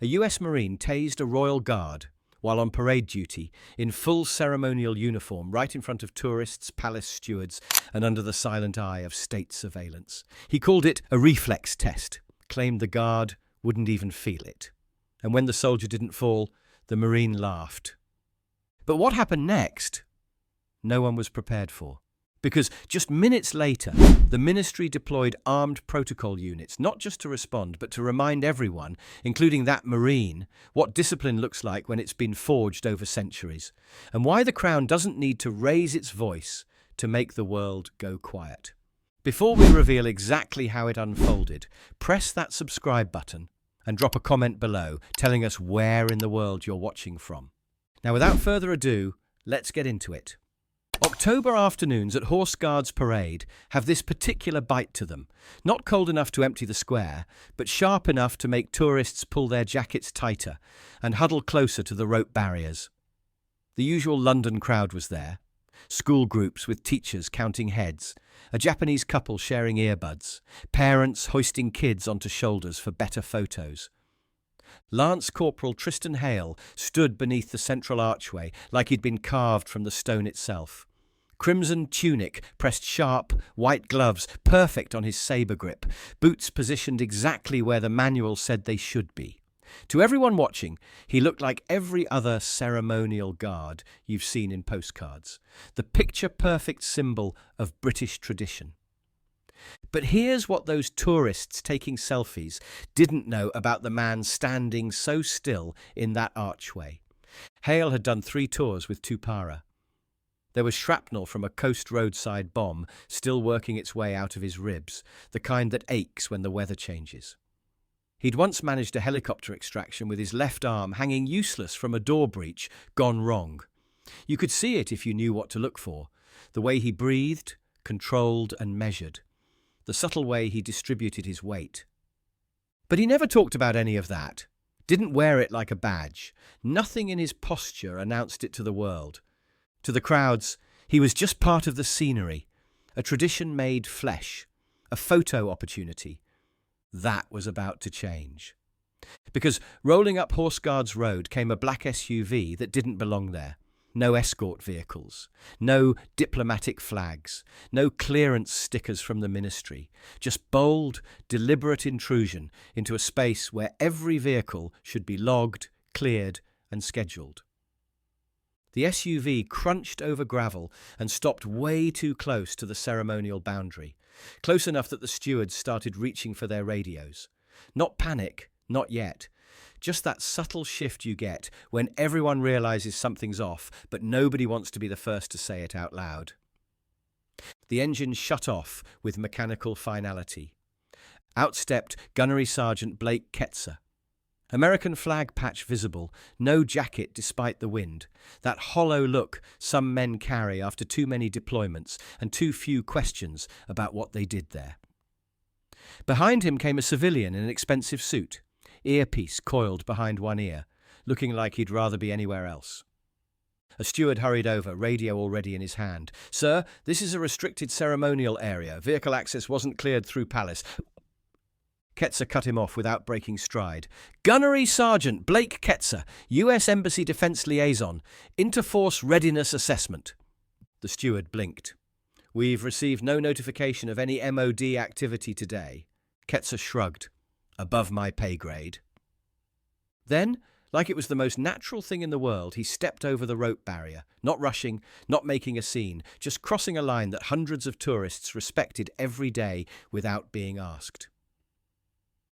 A US Marine tased a royal guard while on parade duty in full ceremonial uniform right in front of tourists, palace stewards, and under the silent eye of state surveillance. He called it a reflex test, claimed the guard wouldn't even feel it. And when the soldier didn't fall, the Marine laughed. But what happened next? No one was prepared for. Because just minutes later, the ministry deployed armed protocol units, not just to respond, but to remind everyone, including that Marine, what discipline looks like when it's been forged over centuries, and why the Crown doesn't need to raise its voice to make the world go quiet. Before we reveal exactly how it unfolded, press that subscribe button and drop a comment below telling us where in the world you're watching from. Now, without further ado, let's get into it. October afternoons at Horse Guards Parade have this particular bite to them. Not cold enough to empty the square, but sharp enough to make tourists pull their jackets tighter and huddle closer to the rope barriers. The usual London crowd was there. School groups with teachers counting heads, a Japanese couple sharing earbuds, parents hoisting kids onto shoulders for better photos. Lance Corporal Tristan Hale stood beneath the central archway like he'd been carved from the stone itself. Crimson tunic pressed sharp, white gloves perfect on his saber grip, boots positioned exactly where the manual said they should be. To everyone watching, he looked like every other ceremonial guard you've seen in postcards, the picture-perfect symbol of British tradition. But here's what those tourists taking selfies didn't know about the man standing so still in that archway. Hale had done 3 tours with Tupara. There was shrapnel from a coast roadside bomb still working its way out of his ribs, the kind that aches when the weather changes. He'd once managed a helicopter extraction with his left arm hanging useless from a door breach gone wrong. You could see it if you knew what to look for, the way he breathed, controlled and measured, the subtle way he distributed his weight. But he never talked about any of that, didn't wear it like a badge. Nothing in his posture announced it to the world. To the crowds, he was just part of the scenery, a tradition made flesh, a photo opportunity. That was about to change. Because rolling up Horse Guards Road came a black SUV that didn't belong there. No escort vehicles, no diplomatic flags, no clearance stickers from the ministry, just bold, deliberate intrusion into a space where every vehicle should be logged, cleared and scheduled. The SUV crunched over gravel and stopped way too close to the ceremonial boundary, close enough that the stewards started reaching for their radios. Not panic, not yet. Just that subtle shift you get when everyone realizes something's off, but nobody wants to be the first to say it out loud. The engine shut off with mechanical finality. Out stepped Gunnery Sergeant Blake Ketzer. American flag patch visible, no jacket despite the wind, that hollow look some men carry after too many deployments and too few questions about what they did there. Behind him came a civilian in an expensive suit, earpiece coiled behind one ear, looking like he'd rather be anywhere else. A steward hurried over, radio already in his hand. "Sir, this is a restricted ceremonial area. Vehicle access wasn't cleared through Palace." Ketzer cut him off without breaking stride. "Gunnery Sergeant Blake Ketzer, US Embassy Defense Liaison. Interforce Readiness Assessment." The steward blinked. "We've received no notification of any MOD activity today." Ketzer shrugged. "Above my pay grade." Then, like it was the most natural thing in the world, he stepped over the rope barrier, not rushing, not making a scene, just crossing a line that hundreds of tourists respected every day without being asked.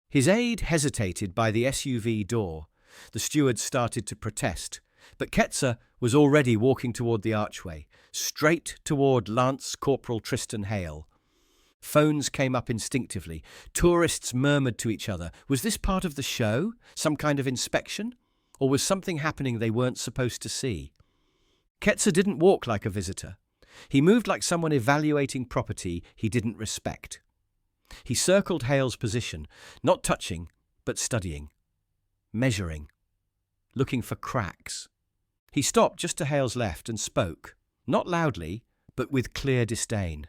His aide hesitated by the SUV door. The steward started to protest, but Ketzer was already walking toward the archway, straight toward Lance Corporal Tristan Hale. Phones came up instinctively. Tourists murmured to each other. Was this part of the show? Some kind of inspection? Or was something happening they weren't supposed to see? Ketzer didn't walk like a visitor. He moved like someone evaluating property he didn't respect. He circled Hale's position, not touching, but studying, measuring, looking for cracks. He stopped just to Hale's left and spoke, not loudly, but with clear disdain.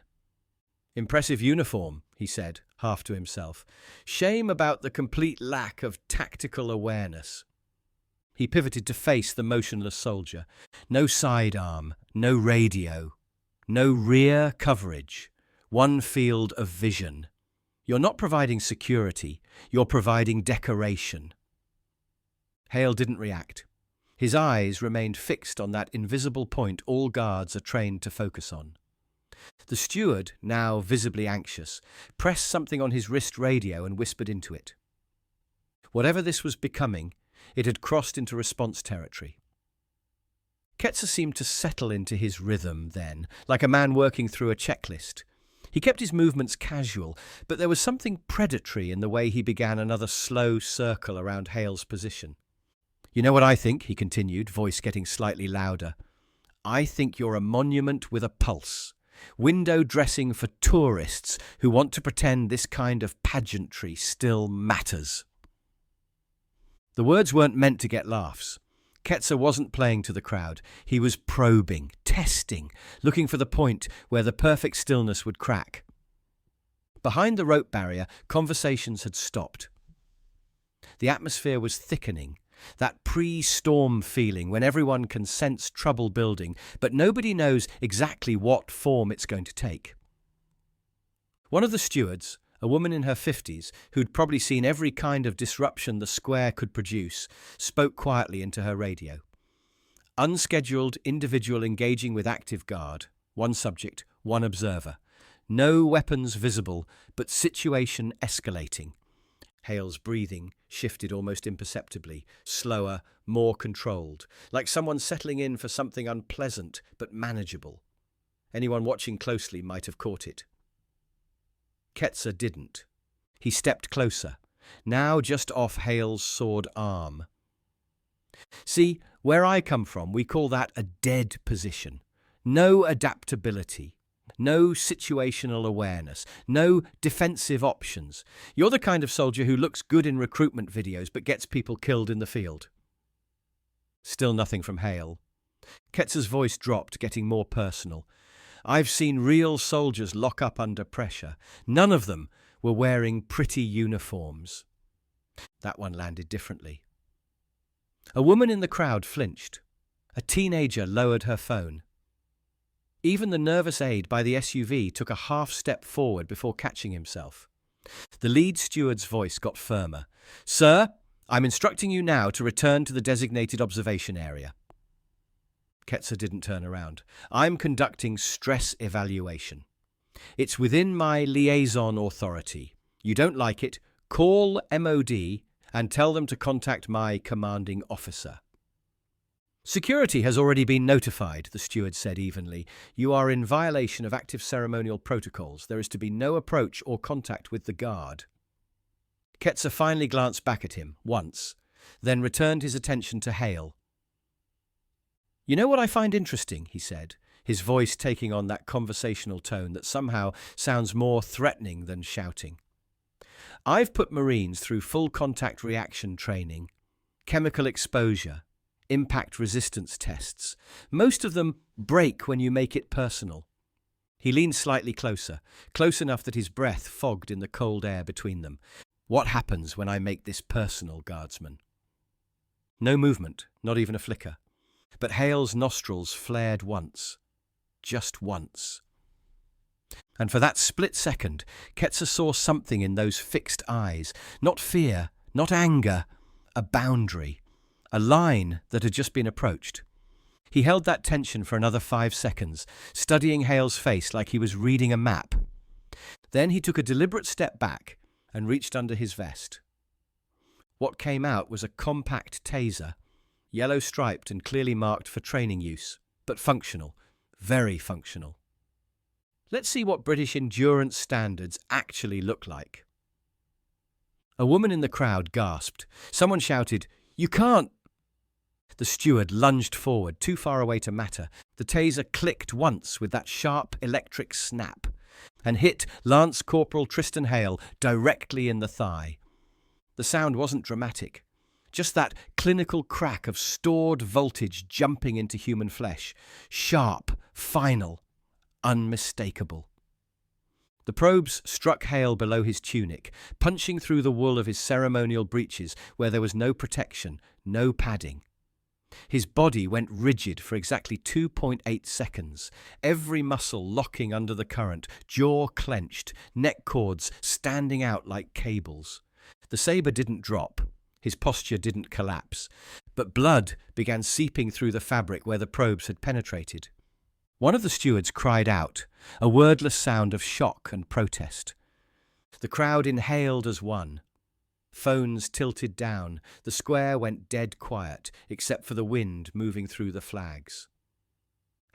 Impressive uniform, he said, half to himself. Shame about the complete lack of tactical awareness. He pivoted to face the motionless soldier. No sidearm, no radio, no rear coverage, one field of vision. You're not providing security, you're providing decoration. Hale didn't react. His eyes remained fixed on that invisible point all guards are trained to focus on. The steward, now visibly anxious, pressed something on his wrist radio and whispered into it. Whatever this was becoming, it had crossed into response territory. Ketzer seemed to settle into his rhythm then, like a man working through a checklist. He kept his movements casual, but there was something predatory in the way he began another slow circle around Hale's position. You know what I think, he continued, voice getting slightly louder. I think you're a monument with a pulse. Window dressing for tourists who want to pretend this kind of pageantry still matters. The words weren't meant to get laughs. Ketzer wasn't playing to the crowd. He was probing, testing, looking for the point where the perfect stillness would crack. Behind the rope barrier, conversations had stopped. The atmosphere was thickening, that pre-storm feeling when everyone can sense trouble building, but nobody knows exactly what form it's going to take. One of the stewards, a woman in her 50s, who'd probably seen every kind of disruption the square could produce, spoke quietly into her radio. Unscheduled individual engaging with active guard, one subject, one observer. No weapons visible, but situation escalating. Hale's breathing shifted almost imperceptibly, slower, more controlled, like someone settling in for something unpleasant but manageable. Anyone watching closely might have caught it. Ketzer didn't. He stepped closer, now just off Hale's sword arm. See, where I come from, we call that a dead position. No adaptability, no situational awareness, no defensive options. You're the kind of soldier who looks good in recruitment videos but gets people killed in the field. Still nothing from Hale. Ketzer's voice dropped, getting more personal. I've seen real soldiers lock up under pressure. None of them were wearing pretty uniforms. That one landed differently. A woman in the crowd flinched. A teenager lowered her phone. Even the nervous aide by the SUV took a half step forward before catching himself. The lead steward's voice got firmer. Sir, I'm instructing you now to return to the designated observation area. Ketzer didn't turn around. I'm conducting stress evaluation. It's within my liaison authority. You don't like it, call MOD and tell them to contact my commanding officer. Security has already been notified, the steward said evenly. You are in violation of active ceremonial protocols. There is to be no approach or contact with the guard. Ketzer finally glanced back at him, once, then returned his attention to Hale. You know what I find interesting, he said, his voice taking on that conversational tone that somehow sounds more threatening than shouting. I've put Marines through full contact reaction training, chemical exposure, impact resistance tests. Most of them break when you make it personal. He leaned slightly closer, close enough that his breath fogged in the cold air between them. What happens when I make this personal, guardsman? No movement, not even a flicker. But Hale's nostrils flared once. Just once. And for that split second, Ketzer saw something in those fixed eyes. Not fear, not anger, a boundary. A line that had just been approached. He held that tension for another 5 seconds, studying Hale's face like he was reading a map. Then he took a deliberate step back and reached under his vest. What came out was a compact taser, yellow-striped and clearly marked for training use, but functional, very functional. Let's see what British endurance standards actually look like. A woman in the crowd gasped. Someone shouted, "You can't!" The steward lunged forward, too far away to matter. The taser clicked once with that sharp electric snap and hit Lance Corporal Tristan Hale directly in the thigh. The sound wasn't dramatic. Just that clinical crack of stored voltage jumping into human flesh. Sharp, final, unmistakable. The probes struck Hale below his tunic, punching through the wool of his ceremonial breeches where there was no protection, no padding. His body went rigid for exactly 2.8 seconds, every muscle locking under the current, jaw clenched, neck cords standing out like cables. The saber didn't drop. His posture didn't collapse, but blood began seeping through the fabric where the probes had penetrated. One of the stewards cried out, a wordless sound of shock and protest. The crowd inhaled as one. Phones tilted down, the square went dead quiet, except for the wind moving through the flags.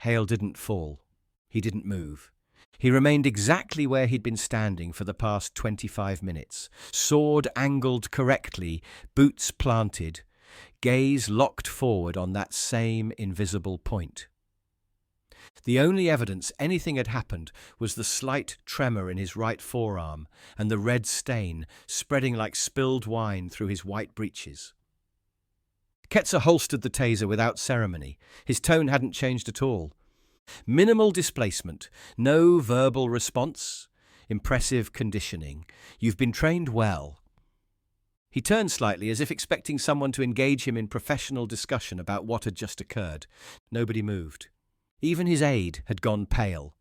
Hale didn't fall. He didn't move. He remained exactly where he'd been standing for the past 25 minutes, sword angled correctly, boots planted, gaze locked forward on that same invisible point. The only evidence anything had happened was the slight tremor in his right forearm and the red stain spreading like spilled wine through his white breeches. Ketzer holstered the taser without ceremony. His tone hadn't changed at all. Minimal displacement, no verbal response, impressive conditioning. You've been trained well. He turned slightly as if expecting someone to engage him in professional discussion about what had just occurred. Nobody moved. Even his aide had gone pale.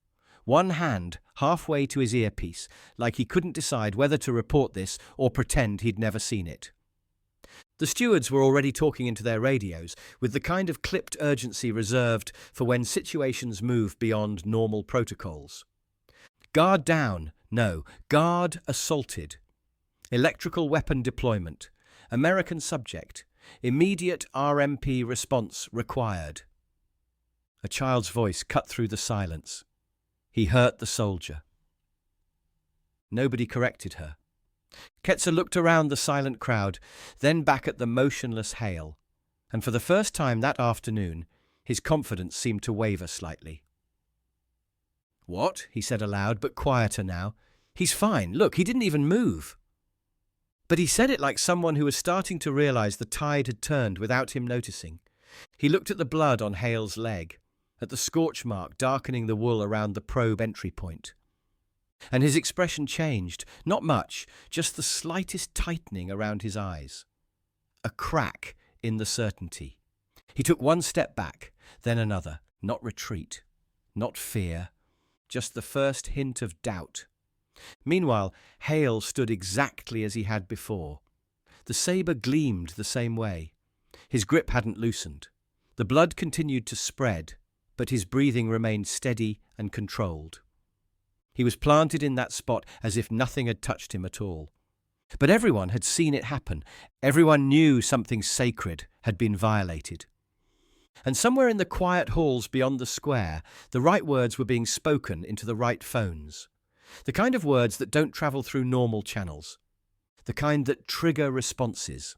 One hand halfway to his earpiece, like he couldn't decide whether to report this or pretend he'd never seen it. The stewards were already talking into their radios, with the kind of clipped urgency reserved for when situations move beyond normal protocols. Guard down. No, guard assaulted. Electrical weapon deployment. American subject. Immediate RMP response required. A child's voice cut through the silence. He hurt the soldier. Nobody corrected her. Ketzer looked around the silent crowd, then back at the motionless Hale, and for the first time that afternoon, his confidence seemed to waver slightly. "What?" he said aloud, but quieter now. "He's fine. Look, he didn't even move." But he said it like someone who was starting to realize the tide had turned without him noticing. He looked at the blood on Hale's leg, at the scorch mark darkening the wool around the probe entry point. And his expression changed, not much, just the slightest tightening around his eyes. A crack in the certainty. He took one step back, then another, not retreat, not fear, just the first hint of doubt. Meanwhile, Hale stood exactly as he had before. The saber gleamed the same way. His grip hadn't loosened. The blood continued to spread, but his breathing remained steady and controlled. He was planted in that spot as if nothing had touched him at all. But everyone had seen it happen. Everyone knew something sacred had been violated. And somewhere in the quiet halls beyond the square, the right words were being spoken into the right phones. The kind of words that don't travel through normal channels. The kind that trigger responses.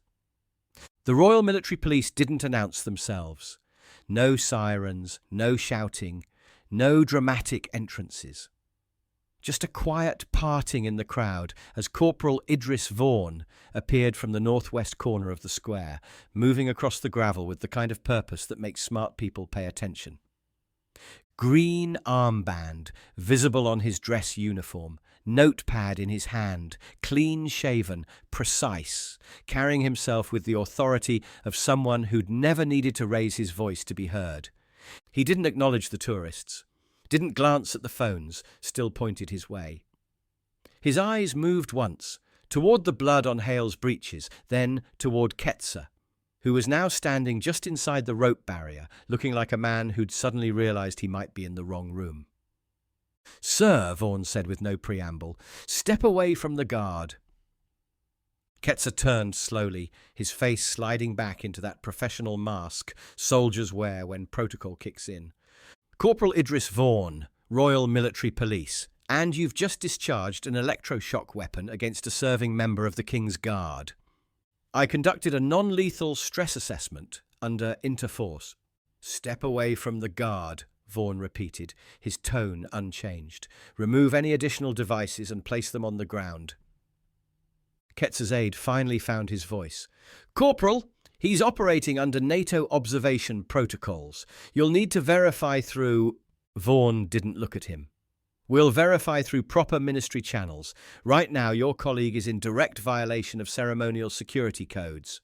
The Royal Military Police didn't announce themselves. No sirens, no shouting, no dramatic entrances. Just a quiet parting in the crowd as Corporal Idris Vaughan appeared from the northwest corner of the square, moving across the gravel with the kind of purpose that makes smart people pay attention. Green armband visible on his dress uniform, notepad in his hand, clean-shaven, precise, carrying himself with the authority of someone who'd never needed to raise his voice to be heard. He didn't acknowledge the tourists. Didn't glance at the phones, still pointed his way. His eyes moved once, toward the blood on Hale's breeches, then toward Ketzer, who was now standing just inside the rope barrier, looking like a man who'd suddenly realized he might be in the wrong room. "Sir," Vaughan said with no preamble, "step away from the guard." Ketzer turned slowly, his face sliding back into that professional mask soldiers wear when protocol kicks in. "Corporal Idris Vaughan, Royal Military Police, and you've just discharged an electroshock weapon against a serving member of the King's Guard. I conducted a non-lethal stress assessment under interforce." "Step away from the guard," Vaughan repeated, his tone unchanged. "Remove any additional devices and place them on the ground." Ketzer's aide finally found his voice. "Corporal, he's operating under NATO observation protocols. You'll need to verify through—" Vaughan didn't look at him. We'll verify through proper ministry channels. Right now, your colleague is in direct violation of ceremonial security codes."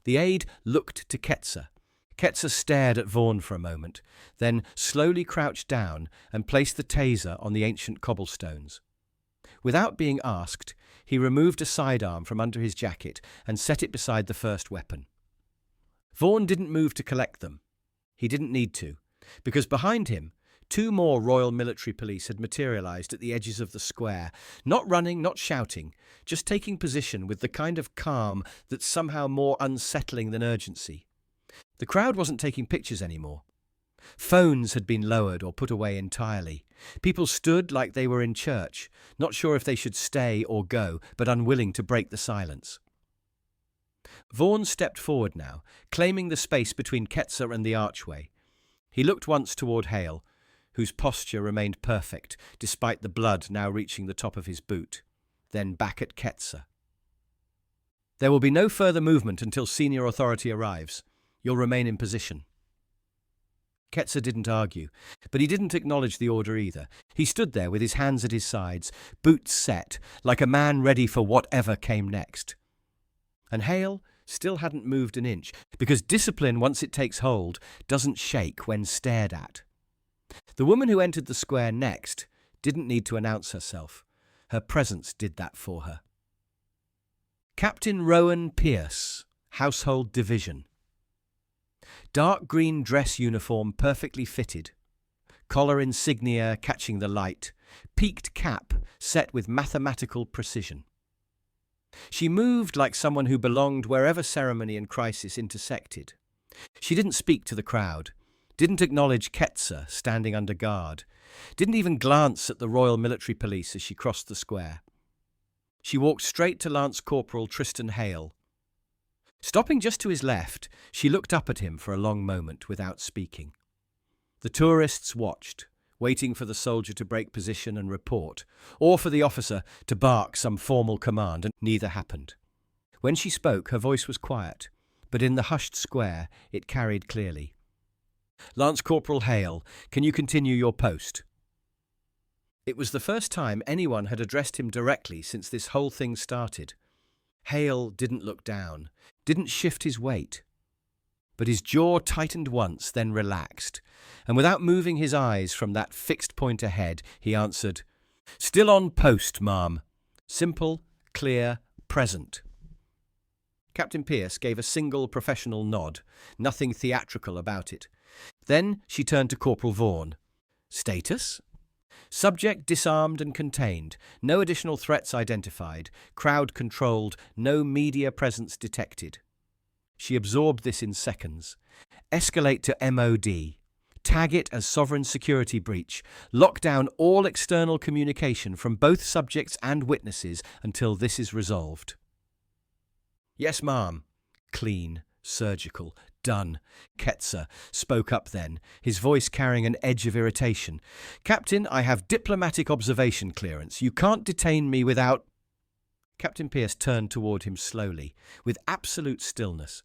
The aide looked to Ketzer. Ketzer stared at Vaughan for a moment, then slowly crouched down and placed the taser on the ancient cobblestones. Without being asked, he removed a sidearm from under his jacket and set it beside the first weapon. Vaughan didn't move to collect them. He didn't need to, because behind him, 2 more Royal Military Police had materialised at the edges of the square, not running, not shouting, just taking position with the kind of calm that's somehow more unsettling than urgency. The crowd wasn't taking pictures anymore. Phones had been lowered or put away entirely. People stood like they were in church, not sure if they should stay or go, but unwilling to break the silence. Vaughan stepped forward now, claiming the space between Ketzer and the archway. He looked once toward Hale, whose posture remained perfect, despite the blood now reaching the top of his boot, then back at Ketzer. "There will be no further movement until senior authority arrives. You'll remain in position." Ketzer didn't argue, but he didn't acknowledge the order either. He stood there with his hands at his sides, boots set, like a man ready for whatever came next. And Hale still hadn't moved an inch, because discipline, once it takes hold, doesn't shake when stared at. The woman who entered the square next didn't need to announce herself. Her presence did that for her. Captain Rowan Pierce, Household Division. Dark green dress uniform perfectly fitted, collar insignia catching the light, peaked cap set with mathematical precision. She moved like someone who belonged wherever ceremony and crisis intersected. She didn't speak to the crowd, didn't acknowledge Ketzer standing under guard, didn't even glance at the Royal Military Police as she crossed the square. She walked straight to Lance Corporal Tristan Hale. Stopping just to his left, she looked up at him for a long moment without speaking. The tourists watched, waiting for the soldier to break position and report, or for the officer to bark some formal command, and neither happened. When she spoke, her voice was quiet, but in the hushed square it carried clearly. "Lance Corporal Hale, can you continue your post?" It was the first time anyone had addressed him directly since this whole thing started. Hale didn't look down, didn't shift his weight. But his jaw tightened once, then relaxed, and without moving his eyes from that fixed point ahead, he answered, "Still on post, ma'am." Simple, clear, present. Captain Pierce gave a single professional nod, nothing theatrical about it. Then she turned to Corporal Vaughan. "Status?" "Subject disarmed and contained, no additional threats identified, crowd controlled, no media presence detected." She absorbed this in seconds. "Escalate to MOD. Tag it as sovereign security breach. Lock down all external communication from both subjects and witnesses until this is resolved." "Yes, ma'am." Clean, surgical, done. Ketzer spoke up then, his voice carrying an edge of irritation. "Captain, I have diplomatic observation clearance. You can't detain me without—" Captain Pierce turned toward him slowly, with absolute stillness.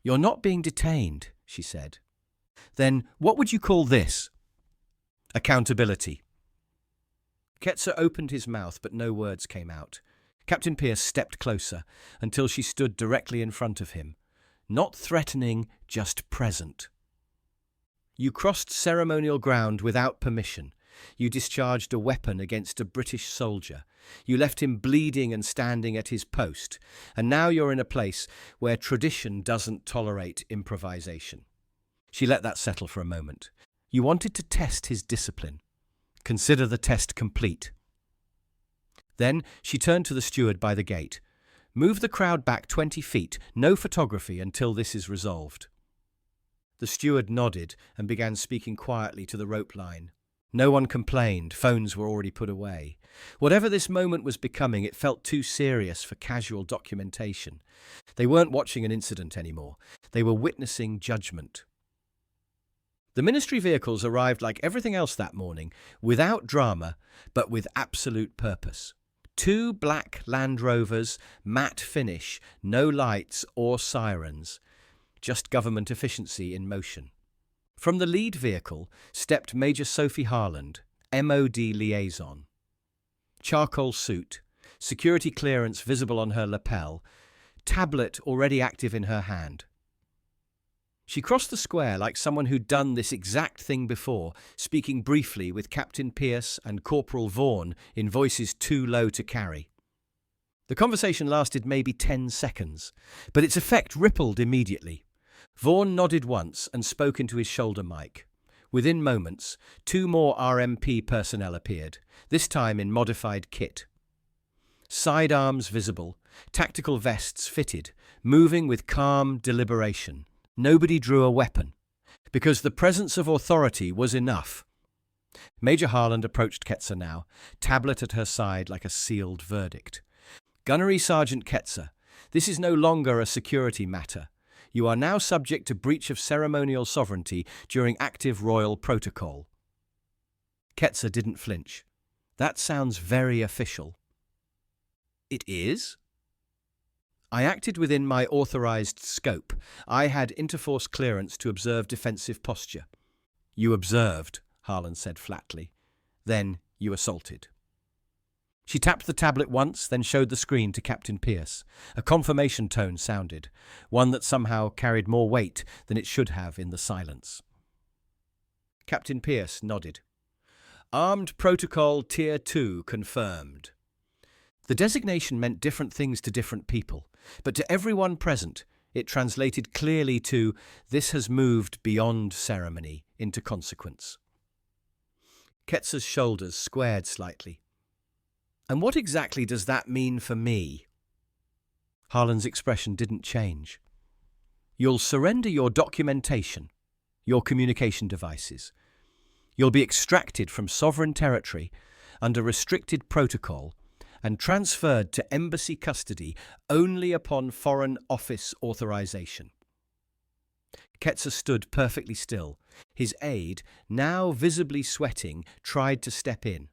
"You're not being detained," she said. "Then what would you call this?" "Accountability." Ketzer opened his mouth, but no words came out. Captain Pierce stepped closer, until she stood directly in front of him. Not threatening, just present. "You crossed ceremonial ground without permission. You discharged a weapon against a British soldier. You left him bleeding and standing at his post. And now you're in a place where tradition doesn't tolerate improvisation." She let that settle for a moment. "You wanted to test his discipline. Consider the test complete." Then she turned to the steward by the gate. "Move the crowd back 20 feet, no photography until this is resolved." The steward nodded and began speaking quietly to the rope line. No one complained, phones were already put away. Whatever this moment was becoming, it felt too serious for casual documentation. They weren't watching an incident anymore. They were witnessing judgment. The ministry vehicles arrived like everything else that morning, without drama, but with absolute purpose. 2 black Land Rovers, matte finish, no lights or sirens. Just government efficiency in motion. From the lead vehicle stepped Major Sophie Harland, MOD liaison. Charcoal suit, security clearance visible on her lapel, tablet already active in her hand. She crossed the square like someone who'd done this exact thing before, speaking briefly with Captain Pierce and Corporal Vaughan in voices too low to carry. The conversation lasted maybe 10 seconds, but its effect rippled immediately. Vaughan nodded once and spoke into his shoulder mic. Within moments, 2 more RMP personnel appeared, this time in modified kit. Sidearms visible, tactical vests fitted, moving with calm deliberation. Nobody drew a weapon, because the presence of authority was enough. Major Harland approached Ketzer now, tablet at her side like a sealed verdict. Gunnery Sergeant Ketzer, this is no longer a security matter. You are now subject to breach of ceremonial sovereignty during active royal protocol. Ketzer didn't flinch. That sounds very official. It is? I acted within my authorized scope. I had interforce clearance to observe defensive posture. You observed, Harland said flatly. Then you assaulted. She tapped the tablet once, then showed the screen to Captain Pierce. A confirmation tone sounded, one that somehow carried more weight than it should have in the silence. Captain Pierce nodded. Armed Protocol Tier 2 confirmed. The designation meant different things to different people, but to everyone present, it translated clearly to, this has moved beyond ceremony into consequence. Ketzer's shoulders squared slightly. And what exactly does that mean for me? Harland's expression didn't change. You'll surrender your documentation, your communication devices. You'll be extracted from sovereign territory under restricted protocol and transferred to embassy custody only upon Foreign Office authorization. Ketzer stood perfectly still. His aide, now visibly sweating, tried to step in.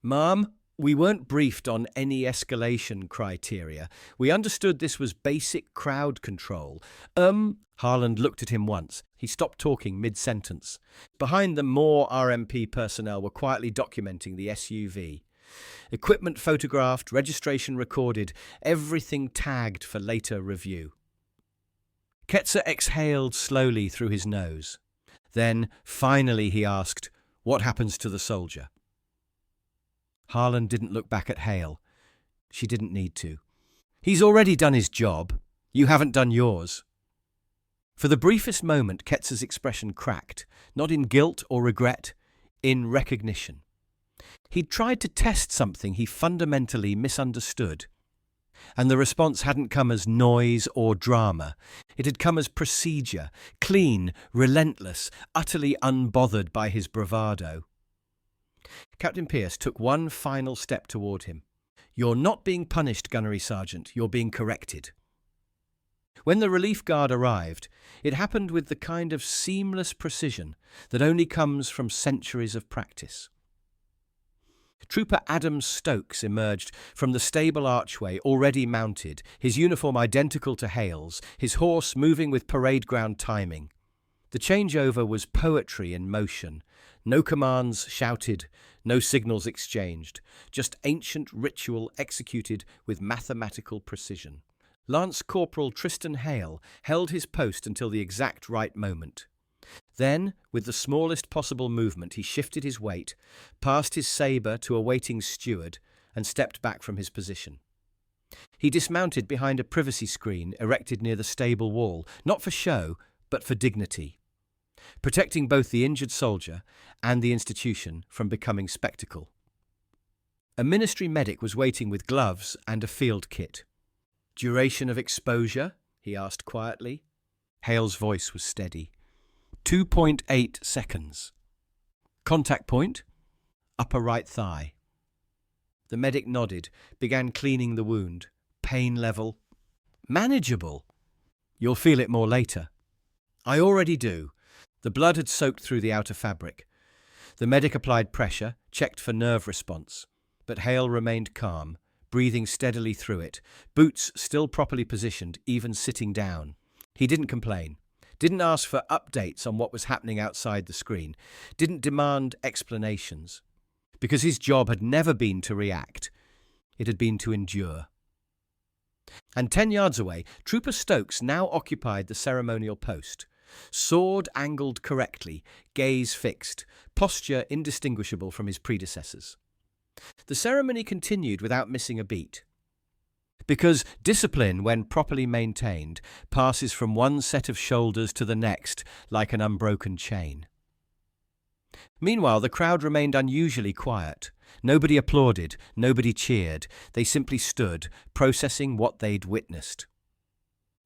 Ma'am, we weren't briefed on any escalation criteria. We understood this was basic crowd control. Harland looked at him once. He stopped talking mid-sentence. Behind them, more RMP personnel were quietly documenting the SUV. Equipment photographed, registration recorded, everything tagged for later review. Ketzer exhaled slowly through his nose. Then, finally, he asked, "What happens to the soldier?" Harland didn't look back at Hale. She didn't need to. He's already done his job. You haven't done yours. For the briefest moment, Ketzer's expression cracked, not in guilt or regret, in recognition. He'd tried to test something he fundamentally misunderstood. And the response hadn't come as noise or drama. It had come as procedure, clean, relentless, utterly unbothered by his bravado. Captain Pierce took one final step toward him. You're not being punished, Gunnery Sergeant. You're being corrected. When the relief guard arrived, it happened with the kind of seamless precision that only comes from centuries of practice. Trooper Adam Stokes emerged from the stable archway already mounted, his uniform identical to Hale's, his horse moving with parade ground timing. The changeover was poetry in motion. No commands shouted, no signals exchanged, just ancient ritual executed with mathematical precision. Lance Corporal Tristan Hale held his post until the exact right moment. Then, with the smallest possible movement, he shifted his weight, passed his sabre to a waiting steward, and stepped back from his position. He dismounted behind a privacy screen erected near the stable wall, not for show, but for dignity, protecting both the injured soldier and the institution from becoming spectacle. A ministry medic was waiting with gloves and a field kit. Duration of exposure? He asked quietly. Hale's voice was steady. 2.8 seconds. Contact point? Upper right thigh. The medic nodded, began cleaning the wound. Pain level? Manageable. You'll feel it more later. I already do. The blood had soaked through the outer fabric. The medic applied pressure, checked for nerve response. But Hale remained calm, breathing steadily through it, boots still properly positioned, even sitting down. He didn't complain. didn't ask for updates on what was happening outside the screen, didn't demand explanations, because his job had never been to react, it had been to endure. And 10 yards away, Trooper Stokes now occupied the ceremonial post, sword angled correctly, gaze fixed, posture indistinguishable from his predecessors. The ceremony continued without missing a beat, because discipline, when properly maintained, passes from one set of shoulders to the next like an unbroken chain. Meanwhile, the crowd remained unusually quiet. Nobody applauded, nobody cheered. They simply stood, processing what they'd witnessed.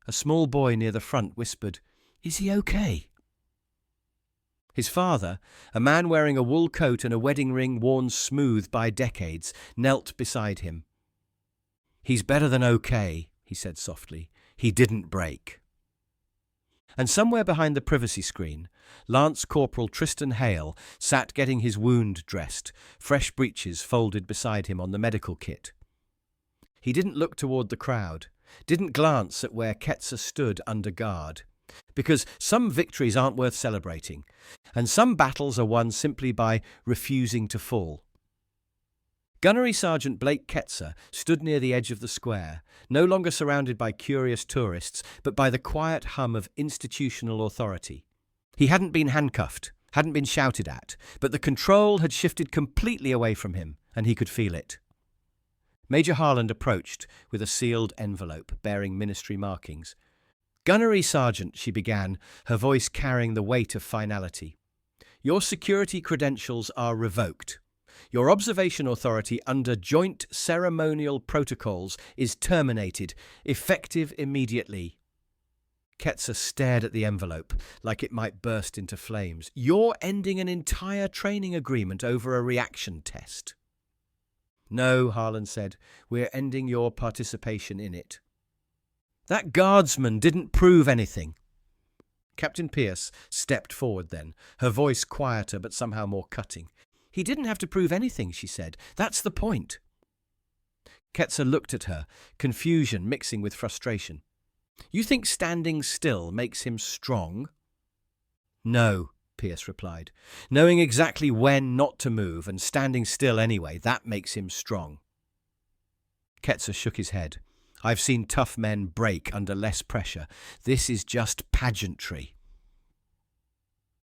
A small boy near the front whispered, "Is he okay?" His father, a man wearing a wool coat and a wedding ring worn smooth by decades, knelt beside him. "He's better than okay," he said softly. "He didn't break." And somewhere behind the privacy screen, Lance Corporal Tristan Hale sat getting his wound dressed, fresh breeches folded beside him on the medical kit. He didn't look toward the crowd, didn't glance at where Ketzer stood under guard, because some victories aren't worth celebrating, and some battles are won simply by refusing to fall. Gunnery Sergeant Blake Ketzer stood near the edge of the square, no longer surrounded by curious tourists, but by the quiet hum of institutional authority. He hadn't been handcuffed, hadn't been shouted at, but the control had shifted completely away from him, and he could feel it. Major Harland approached with a sealed envelope bearing ministry markings. "Gunnery Sergeant," she began, her voice carrying the weight of finality. "Your security credentials are revoked. Your observation authority under joint ceremonial protocols is terminated, effective immediately." Ketzer stared at the envelope like it might burst into flames. "You're ending an entire training agreement over a reaction test." "No," Harlan said, "we're ending your participation in it." "That guardsman didn't prove anything." Captain Pierce stepped forward then, her voice quieter but somehow more cutting. "He didn't have to prove anything," she said. "That's the point." Ketzer looked at her, confusion mixing with frustration. "You think standing still makes him strong?" "No," Pierce replied. "Knowing exactly when not to move and standing still anyway, that makes him strong." Ketzer shook his head. "I've seen tough men break under less pressure. This is just pageantry."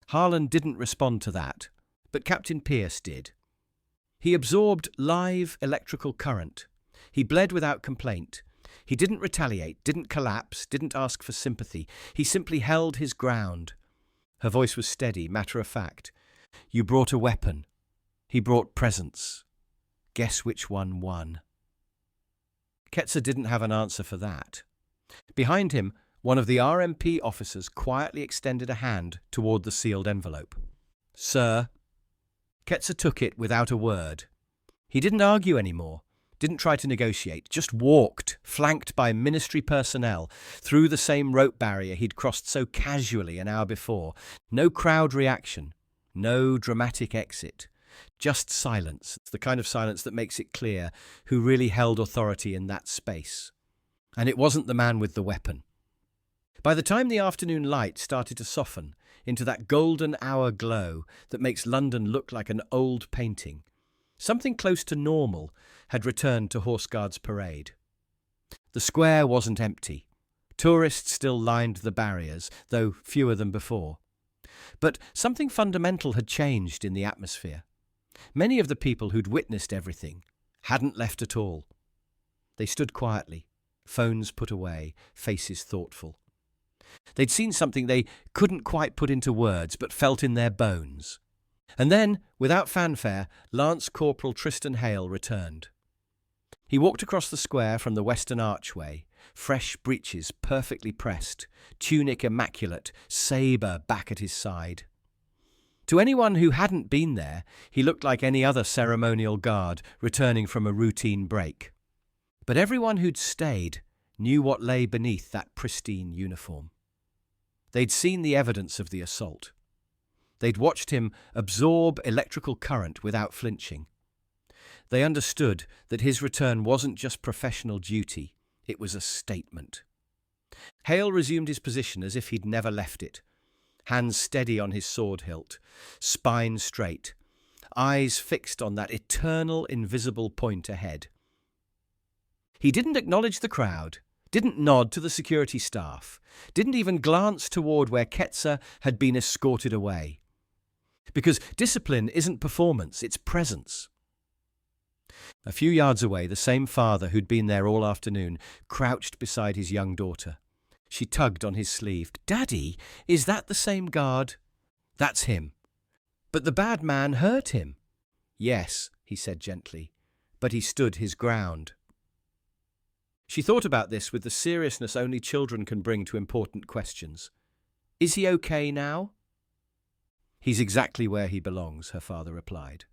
Harlan didn't respond to that, but Captain Pierce did. He absorbed live electrical current. He bled without complaint. He didn't retaliate, didn't collapse, didn't ask for sympathy. He simply held his ground. Her voice was steady, matter-of-fact. "You brought a weapon. He brought presents. Guess which one won?" Ketzer didn't have an answer for that. Behind him, one of the RMP officers quietly extended a hand toward the sealed envelope. "Sir." Ketzer took it without a word. He didn't argue anymore, didn't try to negotiate, just walked, flanked by ministry personnel, through the same rope barrier he'd crossed so casually an hour before. No crowd reaction, no dramatic exit, just silence, the kind of silence that makes it clear who really held authority in that space. And it wasn't the man with the weapon. By the time the afternoon light started to soften into that golden hour glow that makes London look like an old painting, something close to normal had returned to Horse Guards Parade. The square wasn't empty. Tourists still lined the barriers, though fewer than before. But something fundamental had changed in the atmosphere. Many of the people who'd witnessed everything hadn't left at all. They stood quietly, phones put away, faces thoughtful. They'd seen something they couldn't quite put into words, but felt in their bones. And then, without fanfare, Lance Corporal Tristan Hale returned. He walked across the square from the western archway, fresh breeches perfectly pressed, tunic immaculate, sabre back at his side. To anyone who hadn't been there, he looked like any other ceremonial guard returning from a routine break. But everyone who'd stayed knew what lay beneath that pristine uniform. They'd seen the evidence of the assault. They'd watched him absorb electrical current without flinching. They understood that his return wasn't just professional duty, it was a statement. Hale resumed his position as if he'd never left it, hands steady on his sword hilt, spine straight, eyes fixed on that eternal invisible point ahead. He didn't acknowledge the crowd, didn't nod to the security staff, didn't even glance toward where Ketzer had been escorted away. Because discipline isn't performance, it's presence. A few yards away, the same father who'd been there all afternoon crouched beside his young daughter. She tugged on his sleeve. "Daddy, is that the same guard?" "That's him." "But the bad man hurt him." "Yes," he said gently, "but he stood his ground." She thought about this with the seriousness only children can bring to important questions. "Is he okay now?" "He's exactly where he belongs," her father replied.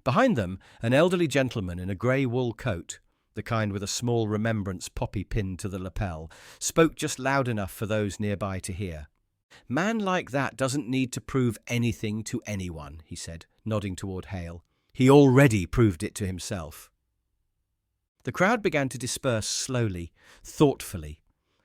Behind them, an elderly gentleman in a grey wool coat, the kind with a small remembrance poppy pinned to the lapel, spoke just loud enough for those nearby to hear. "Man like that doesn't need to prove anything to anyone," he said, nodding toward Hale. "He already proved it to himself." The crowd began to disperse slowly, thoughtfully,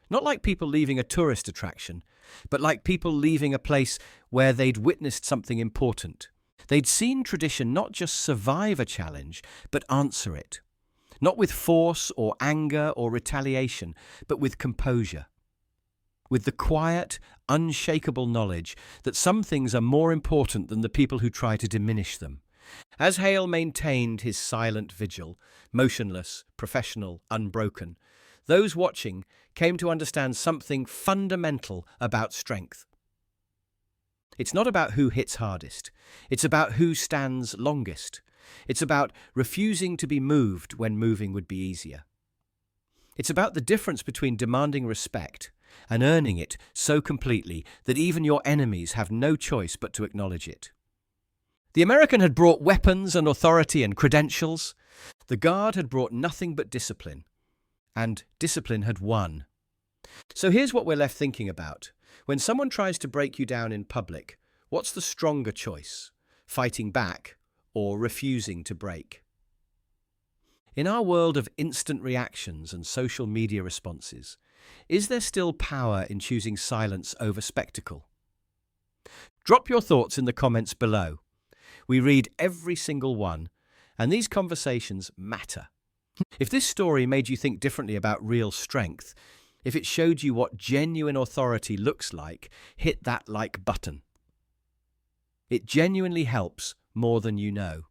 not like people leaving a tourist attraction, but like people leaving a place where they'd witnessed something important. They'd seen tradition not just survive a challenge, but answer it. Not with force or anger or retaliation, but with composure. With the quiet, unshakable knowledge that some things are more important than the people who try to diminish them. As Hale maintained his silent vigil, motionless, professional, unbroken, those watching came to understand something fundamental about strength. It's not about who hits hardest. It's about who stands longest. It's about refusing to be moved when moving would be easier. It's about the difference between demanding respect and earning it so completely that even your enemies have no choice but to acknowledge it. The American had brought weapons and authority and credentials. The guard had brought nothing but discipline. And discipline had won. So here's what we're left thinking about. When someone tries to break you down in public, what's the stronger choice? Fighting back or refusing to break? In our world of instant reactions and social media responses, is there still power in choosing silence over spectacle? Drop your thoughts in the comments below. We read every single one, and these conversations matter. If this story made you think differently about real strength, if it showed you what genuine authority looks like, hit that like button. It genuinely helps more than you know.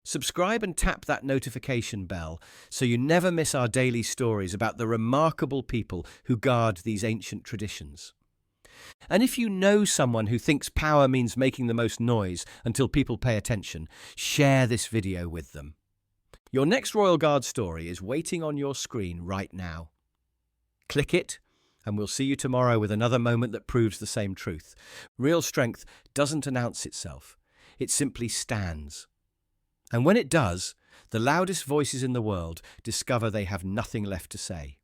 Subscribe and tap that notification bell so you never miss our daily stories about the remarkable people who guard these ancient traditions. And if you know someone who thinks power means making the most noise until people pay attention, share this video with them. Your next Royal Guard story is waiting on your screen right now. Click it, and we'll see you tomorrow with another moment that proves the same truth. Real strength doesn't announce itself. It simply stands. And when it does, the loudest voices in the world discover they have nothing left to say.